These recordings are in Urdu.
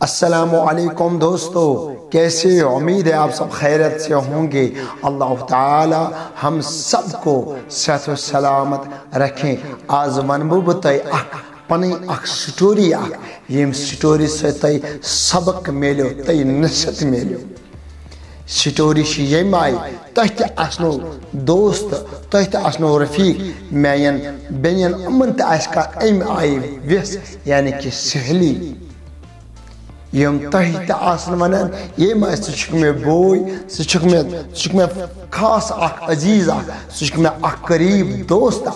السلام علیکم دوستو، کیسے؟ امید ہے آپ سب خیرت سے ہوں گے۔ اللہ تعالی ہم سب کو صحت و سلامت رکھیں۔ آز ونبو بتائی پنی سٹوری یم سٹوری سے تئی سبق میلیو، تئی نصیحت میلیو۔ سٹوری یم آئی تہ آسنو دوست، تہ آسنو رفیق، میان بینین امن تہ ام آئی ویس یعنی کہ سہیلی یم تہ تہ آسن ونان یم سہ میں بوئی، سہ میں خاص اخ عزیز سہ میں اخ قریب دوست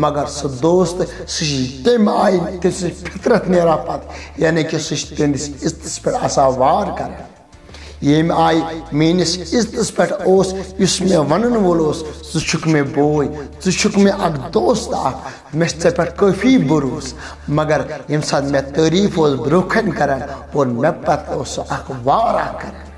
مگر سہ دوست سہ تم آئی تم سی فطرت نیرا پت یعنی کہ سہ تمس عزتس پہ آسا وار کر یم آئی میس عزتس پہ اس میں ونن وول سہ میں بوئی، ثہ میں اخ دوست مے ژے پہ کافی بروس مگر یم سات میں تعریف برونکھن کران اور مے پتہ اخ وار کران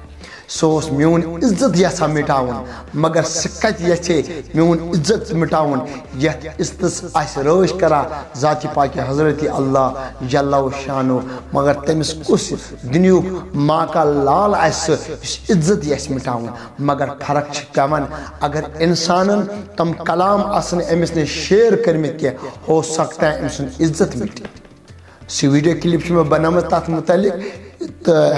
سہ میون عزت یژھان مٹاون مگر سہ کت یژھے میون عزت مٹاون یتھ عزتس آسہ رٲچھ کران ذات پاک حضرت اللہ جل شانو مگر تمس کس دنیک ماکا لال آسہ اس عزت یژھِ مٹاون مگر فرق چھ پیوان اگر انسانن تم کلام آسن امس نے شیئر کرمت کی ہو سکتا ہے ام سن عزت مٹی۔ سی ویڈیو کلپ میں بنامت تات متعلق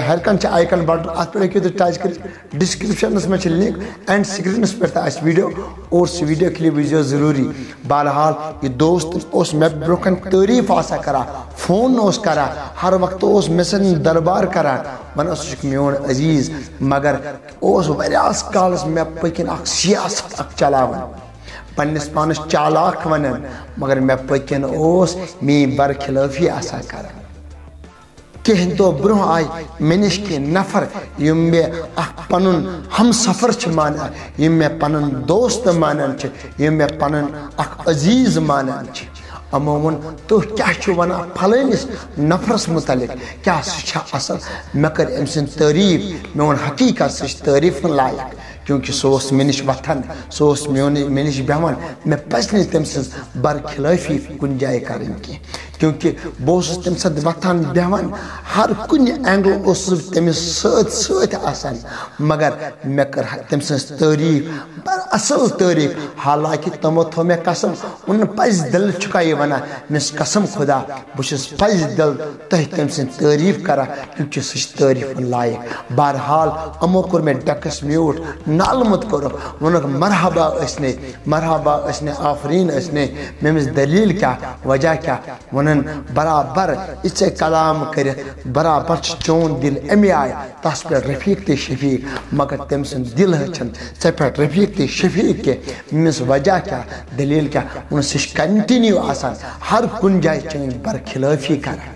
ہر کان آئیکن بٹن ات پہ ہیکو ٹچ کر ڈسکرپشنس میں لنک اینڈ سکرینس پہ ویڈیو اور سہ ویڈیو کلپ وچو ضروری۔ بہرحال یہ دوست مے برونکن تعریف آسا کرا، فون کرا، ہر وقت مے سن دربار کران ون میون عزیز مگر واریاہس کالس مے پکن اخ سیاست اخ چلاوان پنس پانس چالاک ونان مگر مے پکن میری برخلافی آسا کران۔ کہن دو برہ آئی مے نش کی نفر یم مے پنن ہم سفر مانان، یم مے پنن دوست مانان، یم مے پنن اخ عزیز مانان۔ امو تو کیا ونان پھلانس نفرس متعلق کیا سہ اصل؟ مے کر ام سن تعریف، میون حقیقت سہ تعریف لائق کیونکہ سہ مے نش وتھان، سہ مے نش بیہوان، مے پزِ نہٕ تم سٕنٛز برخلافی کن جائے کریں کی کیونکہ بہت تم سات وتھان بیہوان ہر کن اینگل تمس ست آسان مگر مے کر تم سٕنٛز تعریف بڑ اصل تعریف حالانکہ تمو تھو مے قسم ان پز دل چکائی ونان مس قسم خدا بہس پز دل تہ تم سن تعریف کرا کیونکہ سہ تعریف لائق۔ بہرحال امو کور مے ڈکس میوٹ نالمت کورک ونک مرحبا اسنے، مرحبا اسنے، آفرین اسنے۔ ممس دلیل کیا، وجہ کیا ونن برابر اسے کلام کرت برابر چون دل امی آئے تس پہ رفیق تے شفیق مگر تم سن دل ہچن ژے پہ رفیق تے شفیق کے ممس وجہ کیا، دلیل کیا ون سہ کنٹینیو آسان ہر کن جائے چون برخلافی کران،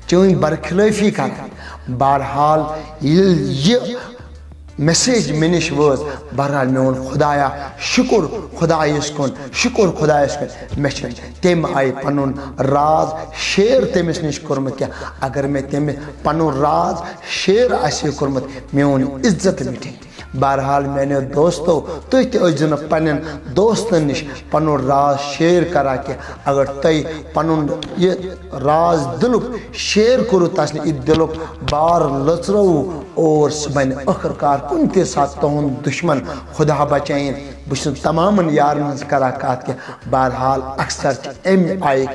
چون برخلافی کران۔ بہرحال یہ میسیج مے نش وٲژ بہرحال میون خدایا شکر خدایس کن، شکر خدایس کن مے تم آئی پنن راز شیئر تمس نش کورمت کیا اگر مے تم پنن راز شیئر آسہِ کورمت میون عزت مٹے۔ بہرحال میانو دوستو تھی تہ پن دوستن نش پن راز شیئر کرا کہ اگر تھی پن یہ راز دلک شیئر کرو تس یہ دلک بار لچرو اور سہ بن آخر کار کن تہ سات تہد دشمن خدا بچائن۔ بس تمام یارن ہز کرا کت کہ بہرحال اکثر ام آئی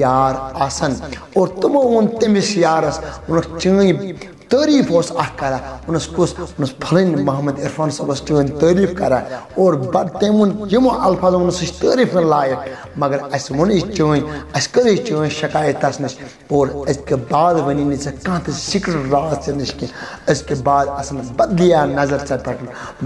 یار آسن اور تمو ون تمس یارس ونک چین تعریف اخ کرا ونس کس ونس پھلن محمد عرفان صاحب چون تعریف کرا اور تم ون یمو الفاظ ون سہ تعریف لائق مگر اس ون چون اس کر چون شکایت تس نش اور اس کے بعد ونی نی کھانا تہ سیکرٹ راز ژے نش کی اس کے بعد اصل بدلیا نظر ژے پہ۔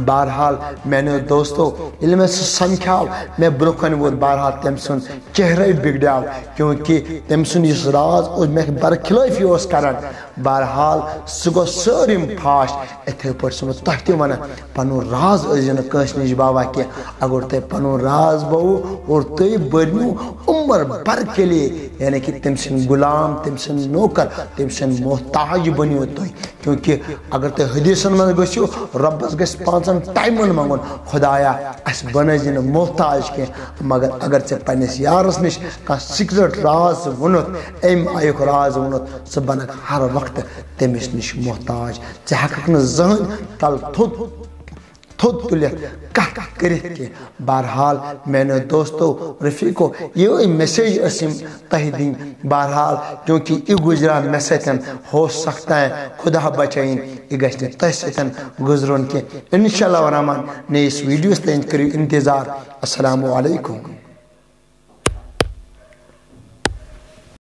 بہرحال میانو دوستو یل میں سہ سمکھاو مے برونکھن ووت بہرحال تم سن چہرے بگڑیو کیونکہ تم سن اس راز مے برخلافی کران۔ بہرحال سہ گو سٲرِم فاش اِتھے پٲٹھۍ سُہ بہٕ تۄہہِ تہِ وَنان پَنُن راز ٲسۍزیو نہٕ کٲنٛسہِ نِش باوا کینٛہہ اگر تۄہہِ پَنُن راز بوٚوُ اور تُہۍ بٔرنِو عمر بھر کے لیے یعنی کہ تٔمۍ سٕنٛدۍ غلام تٔمۍ سٕنٛدۍ نوکر تٔمۍ سٕنٛدۍ محتاج بٔنِو تُہۍ کیونکہ اگر تُہۍ حدیثن منٛز گٔژھِو رۄبس گژھِ 5 ٹایمن منٛگُن خۄدایا اَسہِ بنٲیزِ نہٕ محتاج کینٛہہ مگر اگر ژےٚ پننِس یارس نِش کانٛہہ سیکرٹ راز ووٚنُتھ أمۍ آیُک راز ووٚنُتھ ژٕ بنکھ ہر وقتہٕ تٔمِس نِش محتاج ژٕ ہٮ۪ککھ نہٕ زٕہٕنۍ تل تھوٚد تُلِتھ کتھ کٔرِتھ کینٛہہ بہرحال میانیو دوستو رفیقو یِہے میسیج ٲس یِم تۄہہِ دِنۍ بہرحال کیونکہ یہِ گُزریو مےٚ سۭتۍ ہو سکتا ہے خدا بچٲیِن یہِ گژھِ نہٕ تۄہہِ سۭتۍ گُزرُن کینٛہہ انشاء اللہ الرحمٰن نٔیِس ویٖڈیوَس تانۍ کٔرِو انتظار السلام علیکم